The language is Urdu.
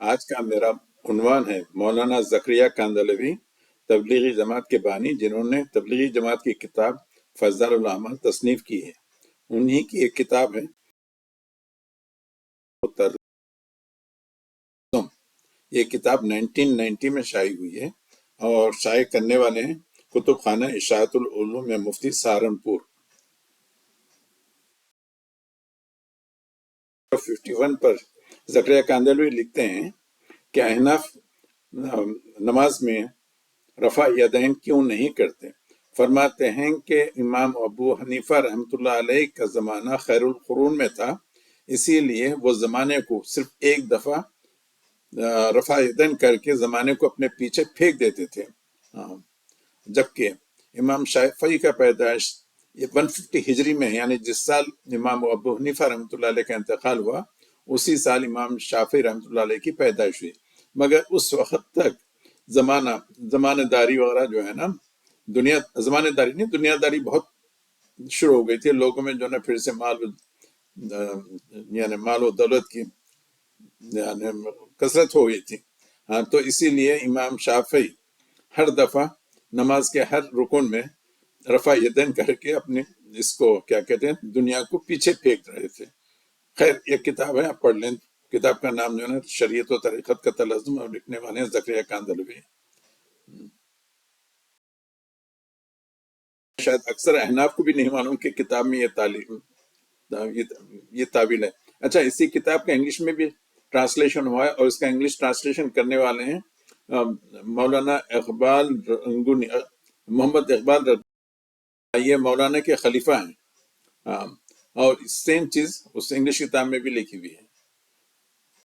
آج کا میرا عنوان ہے مولانا زکریا کاندھلوی، تبلیغی جماعت کے بانی، جنہوں نے تبلیغی جماعت کی کتاب فضائل الاعمال تصنیف کی ہے۔ انہی کی ایک کتاب ہے ترجم۔ یہ کتاب 1990 میں شائع ہوئی ہے اور شائع کرنے والے ہیں کتب خانہ اشاعت العلوم میں مفتی سہارنپور۔ 51 پر زکریا کاندھلوی لکھتے ہیں کہ احناف نماز میں رفع یدین کیوں نہیں کرتے؟ فرماتے ہیں کہ امام ابو حنیفہ رحمۃ اللہ علیہ کا زمانہ خیر القرون میں تھا، اسی لیے وہ زمانے کو صرف ایک دفعہ رفع یدین کر کے زمانے کو اپنے پیچھے پھینک دیتے تھے، جبکہ امام شافعی کا پیدائش 150 ہجری میں، یعنی جس سال امام ابو حنیفہ رحمۃ اللہ علیہ کا انتقال ہوا اسی سال امام شافعی رحمۃ اللہ علیہ کی پیدائش ہوئی، مگر اس وقت تک زمانہ داری وغیرہ جو ہے نا، زمانہ داری نہیں، دنیا داری بہت شروع ہو گئی تھی لوگوں میں، جو نا پھر سے مال و دولت کی یعنی کثرت ہو گئی تھی۔ ہاں، تو اسی لیے امام شافعی ہر دفعہ نماز کے ہر رکن میں رفع یدین کر کے اپنے اس کو کیا کہتے ہیں دنیا کو پیچھے پھینک رہے تھے۔ خیر، یہ کتاب ہے، آپ پڑھ لیں۔ کتاب کا نام جو ہے نا شریعت و طریقت کا تلزم، اور لکھنے والے ہیں زکریا کاندھلوی۔ شاید اکثر احناف کو بھی نہیں معلوم کہ کتاب میں یہ تعویل ہے۔ اچھا، اسی کتاب کا انگلش میں بھی ٹرانسلیشن ہوا ہے، اور اس کا انگلش ٹرانسلیشن کرنے والے ہیں مولانا اقبال رنگونی، محمد اقبال رنگونی، یہ مولانا کے خلیفہ ہیں، اور سیم چیز اس انگلش کتاب میں بھی لکھی ہوئی ہے۔